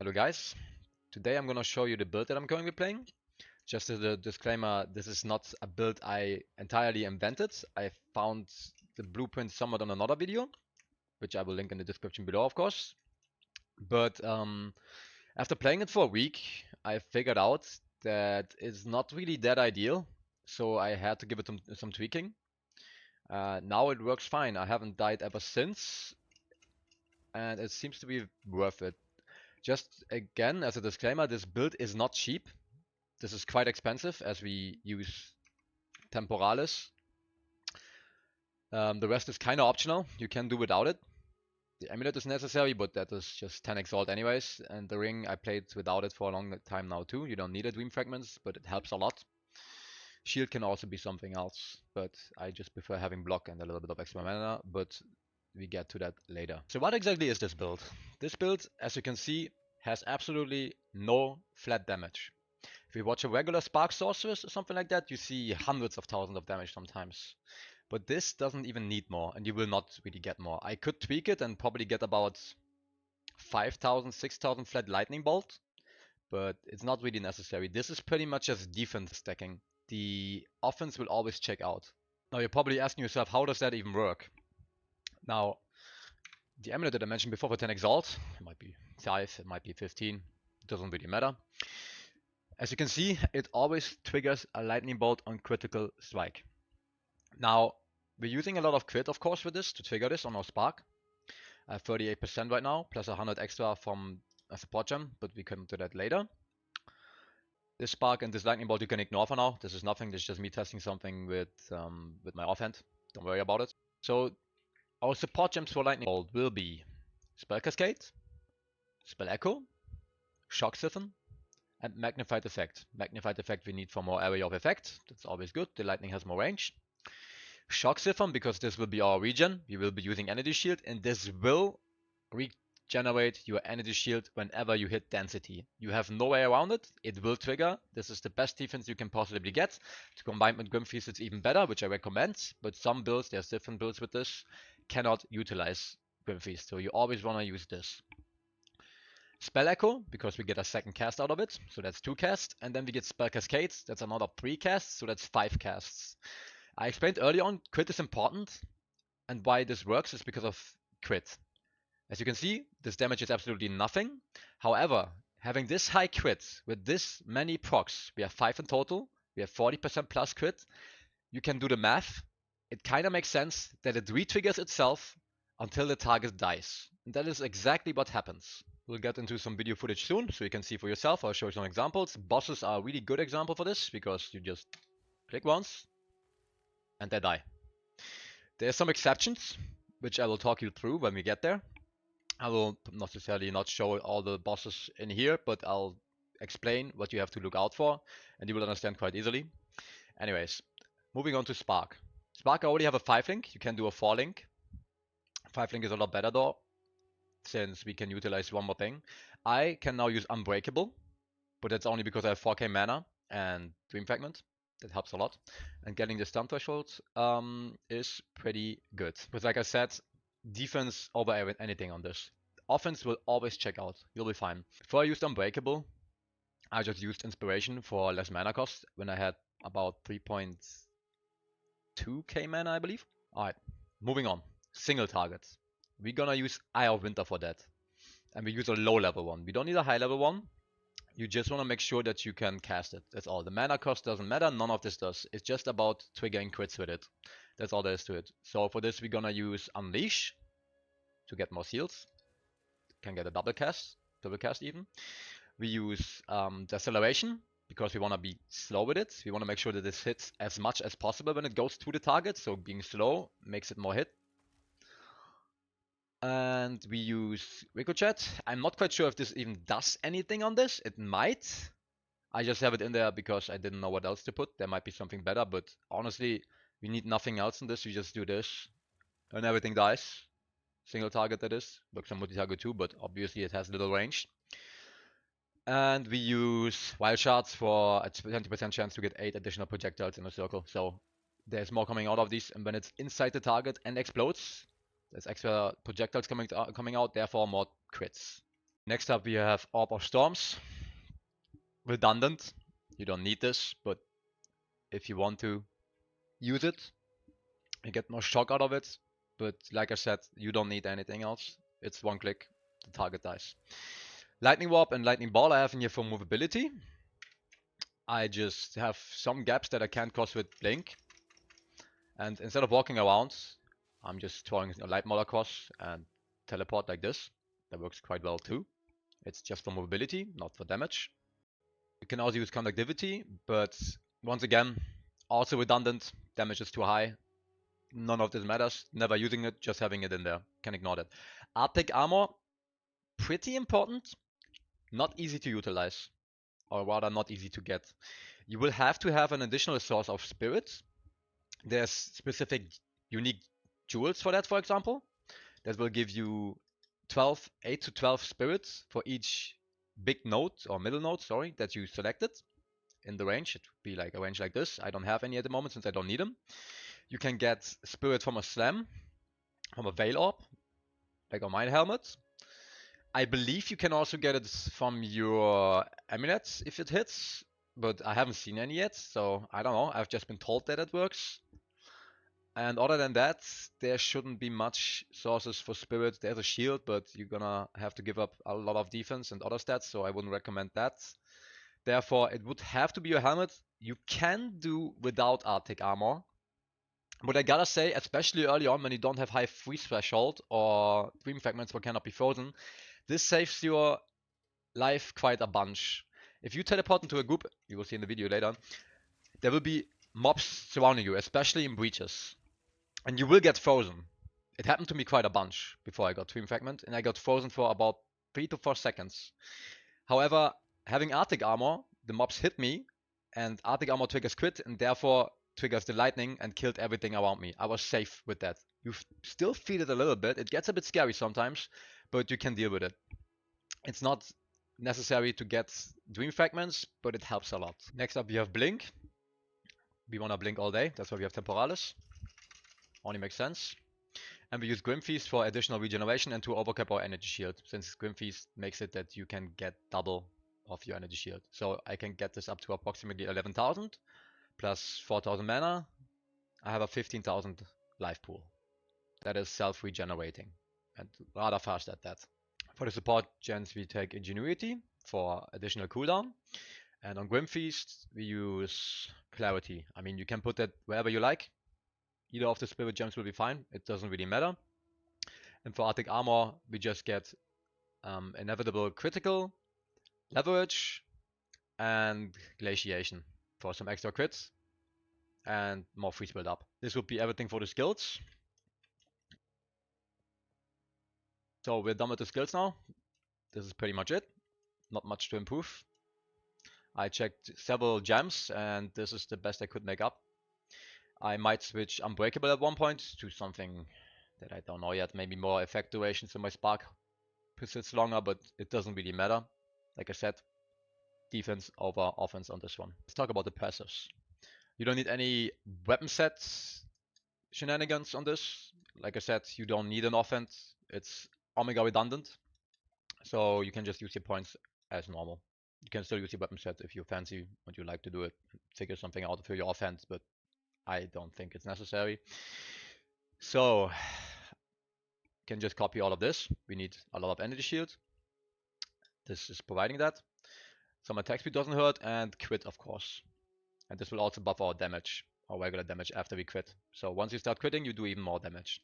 Hello guys, today I'm gonna show you the build that I'm going to be playing. Just as a disclaimer, this is not a build I entirely invented. I found the blueprint somewhat on another video, which I will link in the description below, of course. But after playing it for a week, I figured out that it's not really that ideal, so I had to give it some tweaking. Now it works fine. I haven't died ever since, and it seems to be worth it. Just again, as a disclaimer, this build is not cheap. This is quite expensive as we use temporalis. The rest is kind of optional. You can do without it. The amulet is necessary, but that is just 10 exalt anyways. And the ring, I played without it for a long time now too. You don't need a dream fragments, but it helps a lot. Shield can also be something else, but I just prefer having block and a little bit of extra mana, but we get to that later. So what exactly is this build? This build, as you can see, has absolutely no flat damage. If you watch a regular Spark Sorceress or something like that, you see hundreds of thousands of damage sometimes. But this doesn't even need more, and you will not really get more. I could tweak it and probably get about 5,000, 6,000 flat lightning bolt, but it's not really necessary. This is pretty much just defense stacking. The offense will always check out. Now you're probably asking yourself, how does that even work? Now, the amulet that I mentioned before for 10 exalt, it might be 5, it might be 15, it doesn't really matter. As you can see, it always triggers a lightning bolt on critical strike. Now, we're using a lot of crit, of course, with this to trigger this on our spark. 38% right now, plus 100 extra from a support gem, but we can do that later. This spark and this lightning bolt you can ignore for now. This is nothing. This is just me testing something with my offhand. Don't worry about it. So our support gems for lightning bolt will be Spell Cascade, Spell Echo, Shock Siphon, and Magnified Effect. Magnified Effect we need for more area of effect. That's always good. The lightning has more range. Shock Siphon, because this will be our regen. We will be using Energy Shield, and this will regenerate your Energy Shield whenever you hit density. You have no way around it. It will trigger. This is the best defense you can possibly get. To combine with Grim Feast, it's even better, which I recommend. But some builds, there's different builds with this, cannot utilize Grim Feast. So you always want to use this. Spell Echo, because we get a second cast out of it, so that's 2 casts, and then we get Spell Cascade, that's another 3 casts, so that's 5 casts. I explained early on, crit is important, and why this works is because of crit. As you can see, this damage is absolutely nothing. However, having this high crit with this many procs, we have 5 in total, we have 40% plus crit, you can do the math. It kind of makes sense that it re-triggers itself until the target dies. And that is exactly what happens. We'll get into some video footage soon, so you can see for yourself. I'll show you some examples. Bosses are a really good example for this, because you just click once, and they die. There are some exceptions, which I will talk you through when we get there. I will necessarily not show all the bosses in here, but I'll explain what you have to look out for, and you will understand quite easily. Anyways, moving on to Spark. Spark, I already have a 5-link. You can do a 4-link. 5-link is a lot better though, since we can utilize one more thing. I can now use Unbreakable, but that's only because I have 4k mana and Dream Fragment. That helps a lot. And getting the stun threshold is pretty good. But like I said, defense over anything on this. Offense will always check out. You'll be fine. Before I used Unbreakable, I just used Inspiration for less mana cost when I had about 3.2k mana, I believe. Alright, moving on. Single targets. We're gonna use Eye of Winter for that. And we use a low level one. We don't need a high level one. You just want to make sure that you can cast it. That's all. The mana cost doesn't matter. None of this does. It's just about triggering crits with it. That's all there is to it. So for this, we're gonna use Unleash to get more seals. Can get a double cast even. We use Deceleration because we want to be slow with it. We want to make sure that this hits as much as possible when it goes to the target. So being slow makes it more hit. And we use Ricochet. I'm not quite sure if this even does anything on this. It might. I just have it in there because I didn't know what else to put. There might be something better, but honestly, we need nothing else in this. We just do this, and everything dies. Single target, that is. Works on multi-target too, but obviously it has little range. And we use Wild Shards for a 20% chance to get 8 additional projectiles in a circle. So there's more coming out of these, and when it's inside the target and explodes, there's extra projectiles coming out, therefore more crits. Next up we have Orb of Storms. Redundant. You don't need this, but if you want to use it, you get more shock out of it. But like I said, you don't need anything else. It's one click, the target dies. Lightning Warp and Lightning Ball I have in here for movability. I just have some gaps that I can't cross with Blink. And instead of walking around, I'm just throwing a light mod across and teleport like this. That works quite well too. It's just for mobility, not for damage. You can also use conductivity, but once again, also redundant. Damage is too high. None of this matters. Never using it, just having it in there. Can ignore that. Arctic Armor, pretty important. Not easy to utilize, or rather not easy to get. You will have to have an additional source of spirits. There's specific unique jewels for that, for example, that will give you 8 to 12 spirits for each big node or middle node, sorry, that you selected in the range. It would be like a range like this. I don't have any at the moment since I don't need them. You can get spirit from a slam, from a veil orb, like on my helmet. I believe you can also get it from your amulets if it hits, but I haven't seen any yet, so I don't know. I've just been told that it works. And other than that, there shouldn't be much sources for spirit. There's a shield, but you're gonna have to give up a lot of defense and other stats, so I wouldn't recommend that. Therefore, it would have to be a helmet. You can do without Arctic Armor. But I gotta say, especially early on when you don't have high freeze threshold or Dream Fragments that cannot be frozen, this saves your life quite a bunch. If you teleport into a group, you will see in the video later, there will be mobs surrounding you, especially in breaches. And you will get frozen. It happened to me quite a bunch before I got Dream Fragment, and I got frozen for about 3 to 4 seconds. However, having Arctic Armor, the mobs hit me, and Arctic Armor triggers crit, and therefore triggers the lightning and killed everything around me. I was safe with that. You still feel it a little bit. It gets a bit scary sometimes, but you can deal with it. It's not necessary to get Dream Fragments, but it helps a lot. Next up, we have Blink. We want to blink all day. That's why we have Temporalis. Only makes sense. And we use Grim Feast for additional regeneration and to overcap our energy shield, since Grim Feast makes it that you can get double of your energy shield. So I can get this up to approximately 11,000 plus 4,000 mana. I have a 15,000 life pool. That is self-regenerating and rather fast at that. For the support gens, we take Ingenuity for additional cooldown. And on Grim Feast, we use Clarity. I mean, you can put that wherever you like. Either of the spirit gems will be fine. It doesn't really matter. And for Arctic Armor, we just get inevitable critical, leverage, and glaciation for some extra crits and more freeze build up. This would be everything for the skills. So we're done with the skills now. This is pretty much it. Not much to improve. I checked several gems and this is the best I could make up. I might switch Unbreakable at one point to something that I don't know yet. Maybe more effect duration so my spark persists longer, but it doesn't really matter. Like I said, defense over offense on this one. Let's talk about the passives. You don't need any weapon sets shenanigans on this. Like I said, you don't need an offense. It's Omega redundant. So you can just use your points as normal. You can still use your weapon set if you fancy what you like to do it. Figure something out for your offense, but I don't think it's necessary. So you can just copy all of this. We need a lot of energy shield. This is providing that. Some attack speed doesn't hurt, and crit, of course. And this will also buff our damage, our regular damage after we crit. So once you start critting, you do even more damage.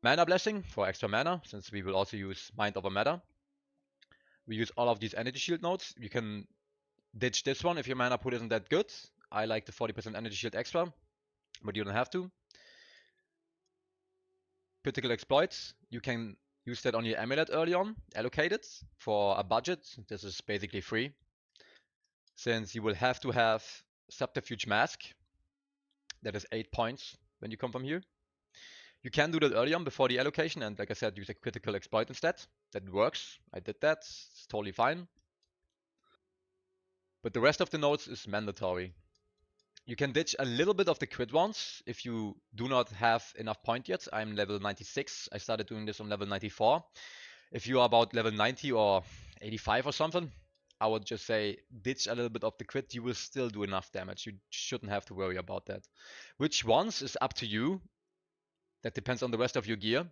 Mana Blessing for extra mana, since we will also use Mind over Matter. We use all of these energy shield nodes. You can ditch this one if your mana pool isn't that good. I like the 40% energy shield extra, but you don't have to. Critical exploits, you can use that on your amulet early on, allocate it for a budget. This is basically free, since you will have to have Subterfuge Mask. That is 8 points when you come from here. You can do that early on before the allocation, and like I said, use a critical exploit instead. That works. I did that. It's totally fine. But the rest of the nodes is mandatory. You can ditch a little bit of the crit ones if you do not have enough point yet. I'm level 96. I started doing this on level 94. If you are about level 90 or 85 or something, I would just say ditch a little bit of the crit. You will still do enough damage. You shouldn't have to worry about that. Which ones is up to you. That depends on the rest of your gear.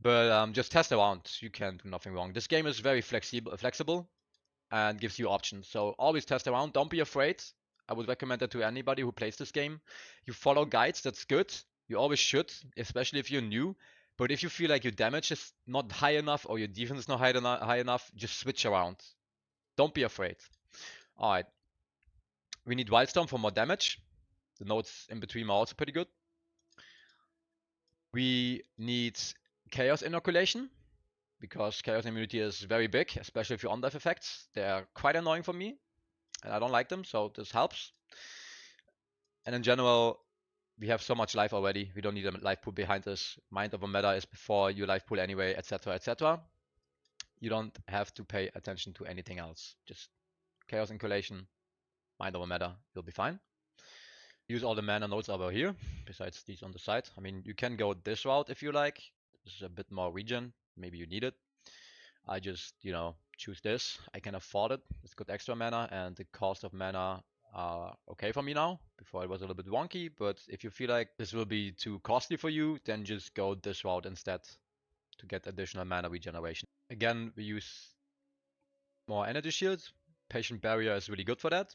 But just test around. You can do nothing wrong. This game is very flexible and gives you options. So always test around. Don't be afraid. I would recommend that to anybody who plays this game. You follow guides, that's good. You always should, especially if you're new. But if you feel like your damage is not high enough or your defense is not high enough, just switch around. Don't be afraid. Alright. We need Wildstorm for more damage. The nodes in between are also pretty good. We need Chaos Inoculation, because Chaos Immunity is very big, especially if you're on dive effects. They are quite annoying for me, and I don't like them, so this helps. And in general, we have so much life already. We don't need a life pool behind us. Mind over Matter is before your life pool anyway, etc., etc. You don't have to pay attention to anything else. Just Chaos Inoculation, Mind over Matter, you'll be fine. Use all the mana nodes over here, besides these on the side. I mean, you can go this route if you like. This is a bit more regen. Maybe you need it. I just, choose this. I can afford it. It's good extra mana, and the cost of mana are okay for me now. Before it was a little bit wonky, but if you feel like this will be too costly for you, then just go this route instead to get additional mana regeneration. Again, we use more energy shields. Patient Barrier is really good for that.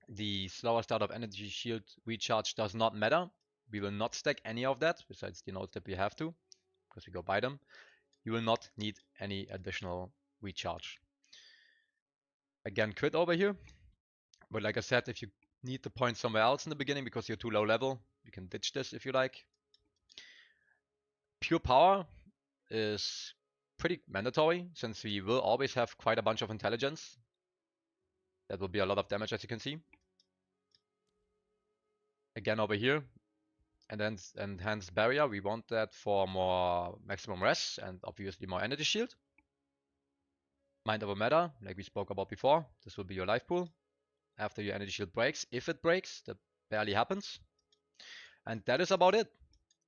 The slower start of energy shield recharge does not matter. We will not stack any of that, besides the nodes that we have to, because we go buy them. You will not need any additional recharge. Again, crit over here. But like I said, if you need the point somewhere else in the beginning because you're too low level, you can ditch this if you like. Pure power is pretty mandatory, since we will always have quite a bunch of intelligence. That will be a lot of damage, as you can see. Again over here, and then enhanced barrier, we want that for more maximum res and obviously more energy shield. Mind over matter, like we spoke about before, this will be your life pool after your energy shield breaks. If it breaks, that barely happens. And that is about it.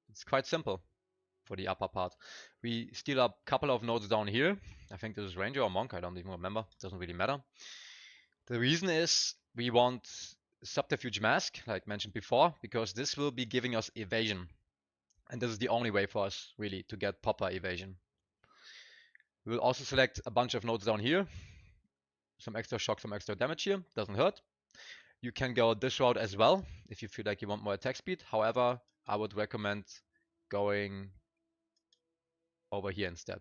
It's quite simple for the upper part. We steal a couple of nodes down here. I think this is Ranger or Monk, I don't even remember. It doesn't really matter. The reason is we want Subterfuge Mask, like mentioned before, because this will be giving us evasion. And this is the only way for us, really, to get proper evasion. We will also select a bunch of nodes down here. Some extra shock, some extra damage here. Doesn't hurt. You can go this route as well, if you feel like you want more attack speed. However, I would recommend going over here instead.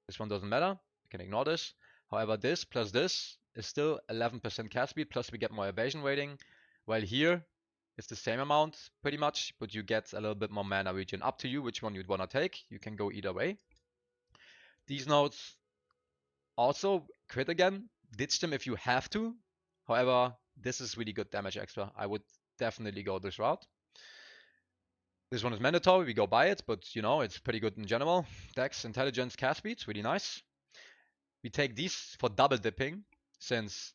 This one doesn't matter. You can ignore this. However, this plus this is still 11% cast speed, plus we get more evasion rating. While here, it's the same amount, pretty much, but you get a little bit more mana regen. Up to you which one you'd want to take. You can go either way. These nodes also crit again. Ditch them if you have to. However, this is really good damage extra. I would definitely go this route. This one is mandatory, we go by it, but it's pretty good in general. Dex, intelligence, cast speed, really nice. We take these for double dipping, since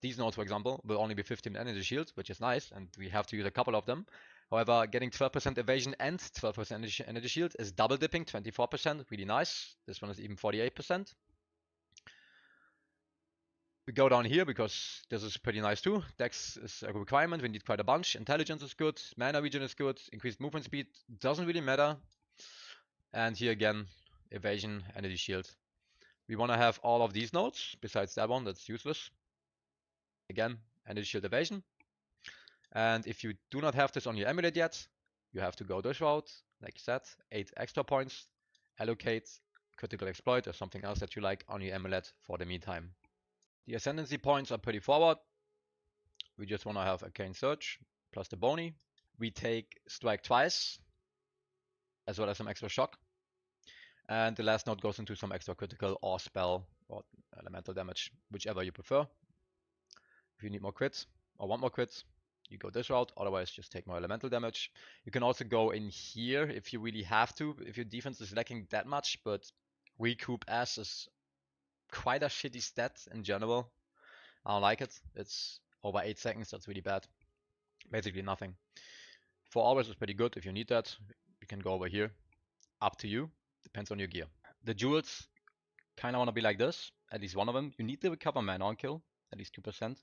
these nodes, for example, will only be 15 energy shields, which is nice, and we have to use a couple of them. However, getting 12% evasion and 12% energy shield is double dipping, 24%, really nice. This one is even 48%. We go down here because this is pretty nice too. Dex is a requirement, we need quite a bunch. Intelligence is good, mana regen is good, increased movement speed doesn't really matter. And here again, evasion, energy shield. We want to have all of these nodes, besides that one, that's useless. Again, energy shield, evasion. And if you do not have this on your amulet yet, you have to go this route, like I said, 8 extra points, allocate critical exploit or something else that you like on your amulet for the meantime. The ascendancy points are pretty forward. We just want to have Arcane Surge plus the Bony. We take Strike twice, as well as some extra shock. And the last node goes into some extra critical or spell or elemental damage, whichever you prefer. If you need more crits or want more crits, you go this route. Otherwise, just take more elemental damage. You can also go in here if you really have to, if your defense is lacking that much, but Recoup S is quite a shitty stat in general. I don't like it. It's over 8 seconds, that's really bad. Basically nothing. 4 hours is pretty good if you need that. You can go over here. Up to you. Depends on your gear. The jewels kind of want to be like this, at least one of them. You need to recover mana on kill, at least 2%.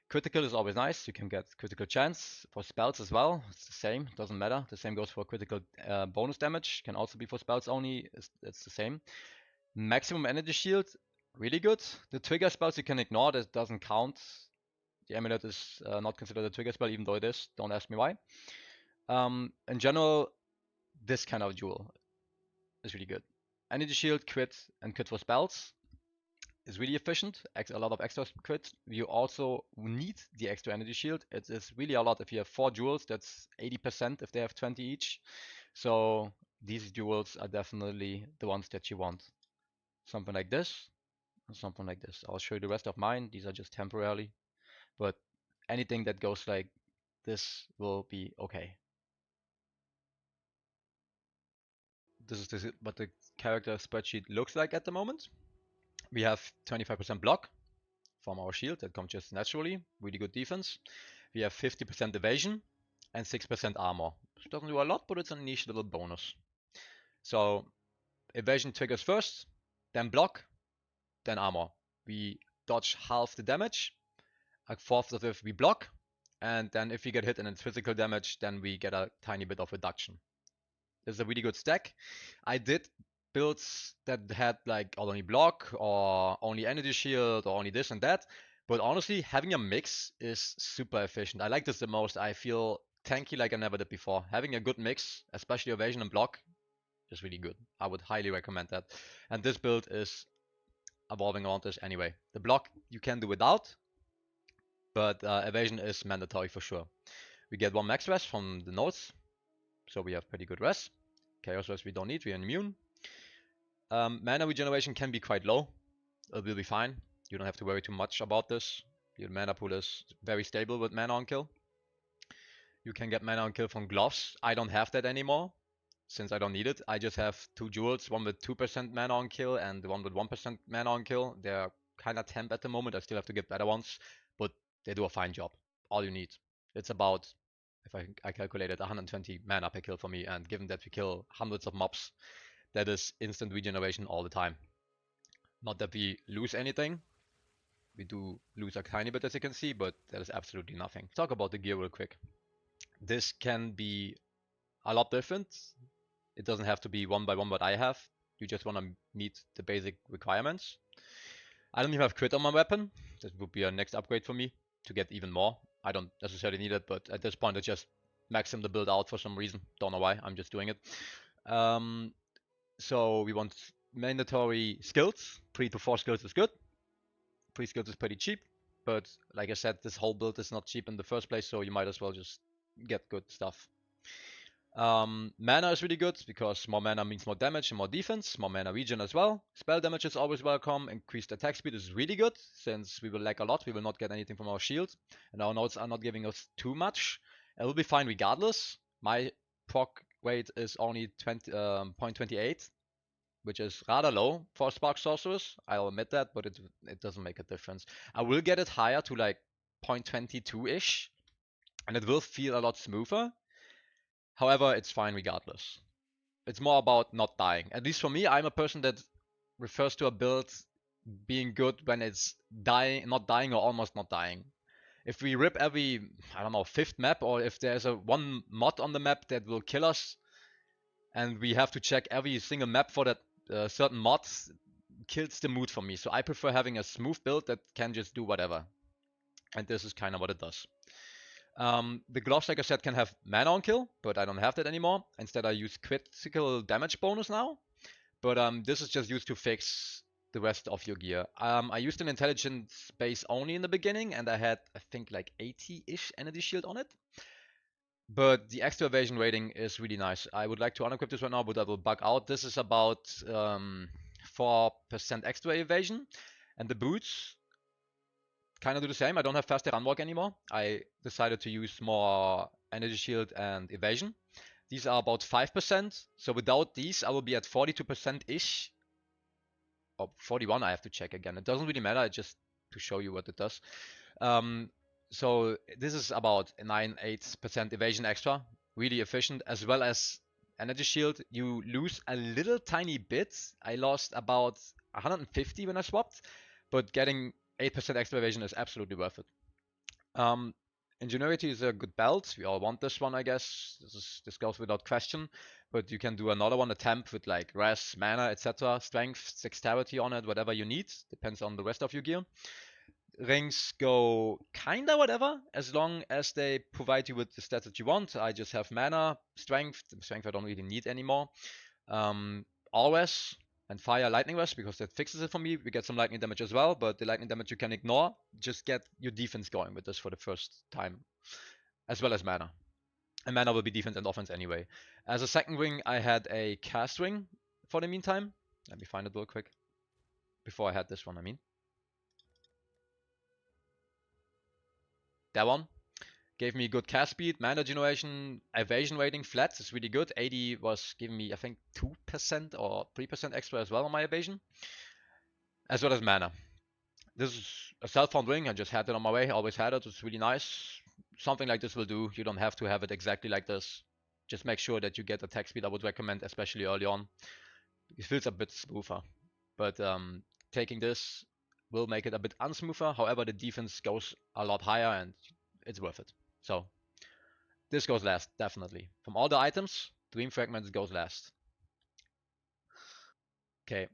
Critical is always nice. You can get critical chance for spells as well. It's the same, doesn't matter. The same goes for critical bonus damage. Can also be for spells only. It's the same. Maximum energy shield, really good. The trigger spells you can ignore. That doesn't count. The amulet is not considered a trigger spell, even though it is. Don't ask me why. In general, this kind of jewel is really good. Energy shield, crit, and crit for spells is really efficient. A lot of extra crit. You also need the extra energy shield. It is really a lot. If you have 4 jewels, that's 80% if they have 20 each. So these jewels are definitely the ones that you want. Something like this, and something like this. I'll show you the rest of mine. These are just temporarily. But anything that goes like this will be okay. This is what the character spreadsheet looks like at the moment. We have 25% block from our shield that comes just naturally. Really good defense. We have 50% evasion and 6% armor. It doesn't do a lot, but it's a niche little bonus. So evasion triggers first, then block, then armor. We dodge half the damage. A fourth of it we block, and then if we get hit and it's physical damage, then we get a tiny bit of reduction. This is a really good stack. I did builds that had like only block or only energy shield or only this and that, but honestly having a mix is super efficient. I like this the most. I feel tanky like I never did before. Having a good mix, especially evasion and block, is really good. I would highly recommend that. And this build is evolving around this anyway. The block you can do without, but evasion is mandatory for sure. We get 1 max rest from the nodes, so we have pretty good rest. Chaos rest we don't need, we're immune. Mana regeneration can be quite low. It will be fine. You don't have to worry too much about this. Your mana pool is very stable with mana on kill. You can get mana on kill from gloves. I don't have that anymore, since I don't need it. I just have 2 jewels, one with 2% mana on kill and one with 1% mana on kill. They're kind of temp at the moment. I still have to get better ones, but they do a fine job. All you need. It's about, if I calculated, 120 mana per kill for me, and given that we kill hundreds of mobs, that is instant regeneration all the time. Not that we lose anything. We do lose a tiny bit, as you can see, but that is absolutely nothing. Talk about the gear real quick. This can be a lot different. It doesn't have to be one by one what I have. You just want to meet the basic requirements. I don't even have crit on my weapon. That would be a next upgrade for me to get even more. I don't necessarily need it, but at this point I just maxim the build out for some reason. Don't know why, I'm just doing it. So we want mandatory skills. 3 to 4 skills is good. 3 skills is pretty cheap, but like I said, this whole build is not cheap in the first place, so you might as well just get good stuff. Mana is really good because more mana means more damage and more defense, more mana regen as well. Spell damage is always welcome. Increased attack speed is really good since we will lag a lot. We will not get anything from our shield, and our nodes are not giving us too much. It will be fine regardless. My proc weight is only 0.28, which is rather low for a Spark Sorceress. I'll admit that, but it doesn't make a difference. I will get it higher to like 0.22-ish, and it will feel a lot smoother. However, it's fine regardless. It's more about not dying. At least for me, I'm a person that refers to a build being good when it's dying, not dying or almost not dying. If we rip every, I don't know, 5th map, or if there's a one mod on the map that will kill us, and we have to check every single map for that certain mod, kills the mood for me. So I prefer having a smooth build that can just do whatever. And this is kind of what it does. The gloves, like I said, can have mana on kill, but I don't have that anymore. Instead, I use critical damage bonus now. But this is just used to fix the rest of your gear. I used an intelligence base only in the beginning, and I had, I think, like 80-ish energy shield on it. But the extra evasion rating is really nice. I would like to unequip this right now, but that will bug out. This is about 4% extra evasion. And the boots kind of do the same. I don't have faster unwalk anymore. I decided to use more energy shield and evasion. These are about 5%. So without these, I will be at 42%-ish. Or 41, I have to check again. It doesn't really matter, just to show you what it does. So this is about 9-8% evasion extra. Really efficient, as well as energy shield, you lose a little tiny bit. I lost about 150 when I swapped, but getting 8% extra evasion is absolutely worth it. Ingenuity is a good belt. We all want this one, I guess. This goes without question. But you can do another one, attempt with like res, mana, etc. Strength, dexterity on it, whatever you need. Depends on the rest of your gear. Rings go kinda whatever, as long as they provide you with the stats that you want. I just have mana, strength. Strength I don't really need anymore. All res and fire lightning res because that fixes it for me. We get some lightning damage as well, but the lightning damage you can ignore. Just get your defense going with this for the first time, as well as mana. And mana will be defense and offense anyway. As a second ring, I had a cast ring for the meantime. Let me find it real quick. Before I had this one, I mean. That one gave me good cast speed, mana generation, evasion rating flat is really good. 80 was giving me, I think, 2% or 3% extra as well on my evasion, as well as mana. This is a self-found ring. I just had it on my way. Always had it. It's really nice. Something like this will do. You don't have to have it exactly like this. Just make sure that you get attack speed. I would recommend, especially early on. It feels a bit smoother, but taking this will make it a bit unsmoother. However, the defense goes a lot higher and it's worth it. So this goes last, definitely. From all the items, Dream Fragments goes last. Okay,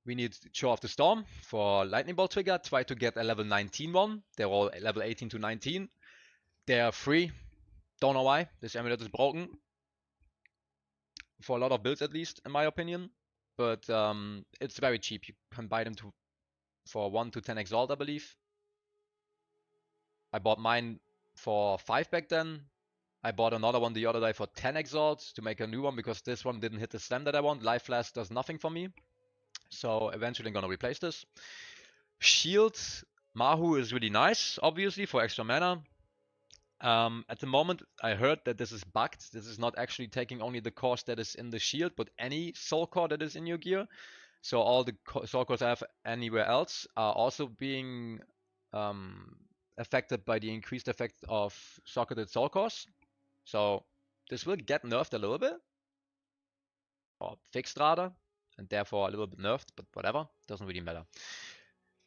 we need Show of the Storm for Lightning Bolt trigger. Try to get a level 19 one. They're all level 18 to 19. They are free. Don't know why. This amulet is broken. For a lot of builds at least, in my opinion. But it's very cheap. You can buy them for 1 to 10 Exalt, I believe. I bought mine for 5 back then. I bought another one the other day for 10 Exalts to make a new one because this one didn't hit the slam that I want. Life Flask does nothing for me. So eventually I'm gonna replace this. Shield Mahu is really nice, obviously, for extra mana. At the moment, I heard that this is bugged. This is not actually taking only the cost that is in the shield, but any soul core that is in your gear. So all the soul cores I have anywhere else are also being affected by the increased effect of socketed soul cores. So this will get nerfed a little bit, or fixed rather, and therefore a little bit nerfed, but whatever, doesn't really matter.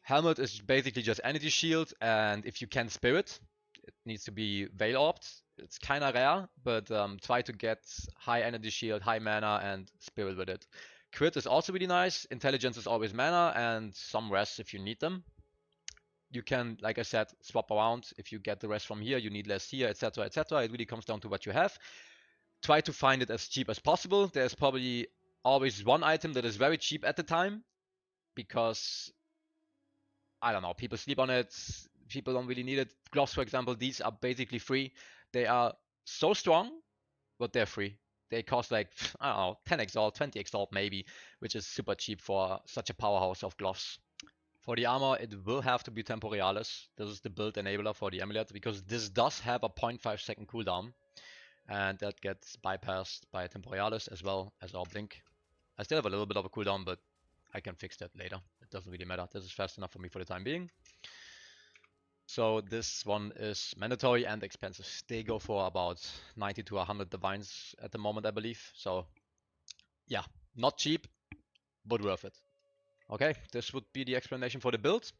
Helmet is basically just energy shield, and if you can spirit, it needs to be Veil Orbed. It's kind of rare, but try to get high energy shield, high mana, and spirit with it. Crit is also really nice. Intelligence is always mana, and some rest if you need them. You can, like I said, swap around. If you get the rest from here, you need less here, etc., etc. It really comes down to what you have. Try to find it as cheap as possible. There's probably always one item that is very cheap at the time, because I don't know, people sleep on it, people don't really need it. Gloves, for example, these are basically free. They are so strong, but they're free. They cost like, I don't know, 10 Exalt, 20 Exalt maybe, which is super cheap for such a powerhouse of gloves. For the armor, it will have to be Temporealis. This is the build enabler for the amulet, because this does have a 0.5 second cooldown, and that gets bypassed by Temporealis as well as our blink. I still have a little bit of a cooldown, but I can fix that later. It doesn't really matter. This is fast enough for me for the time being. So this one is mandatory and expensive. They go for about 90 to 100 divines at the moment, I believe. So yeah, not cheap, but worth it. Okay, this would be the explanation for the build.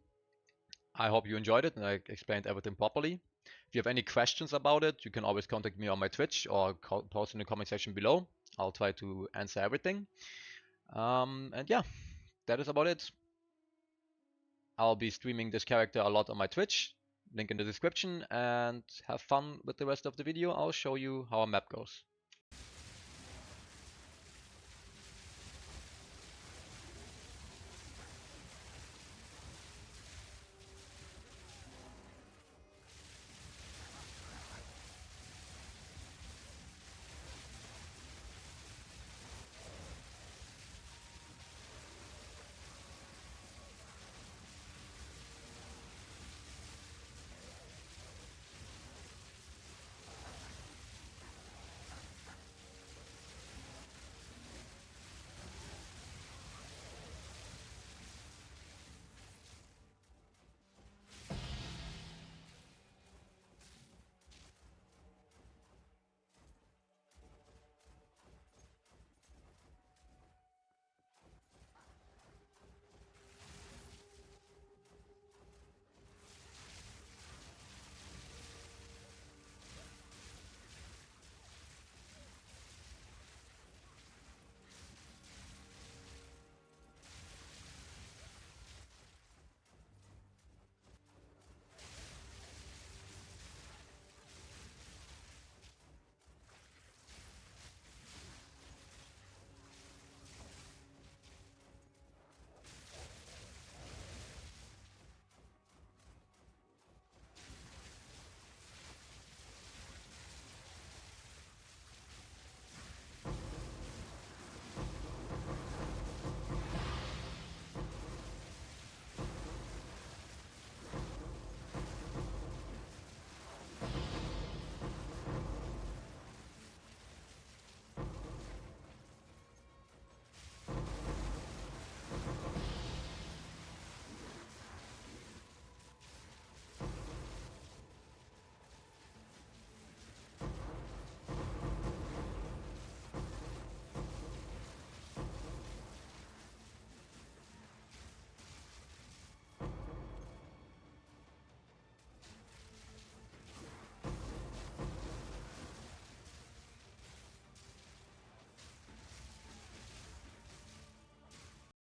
I hope you enjoyed it and I explained everything properly. If you have any questions about it, you can always contact me on my Twitch or post in the comment section below. I'll try to answer everything. And yeah, that is about it. I'll be streaming this character a lot on my Twitch, link in the description, and have fun with the rest of the video. I'll show you how a map goes.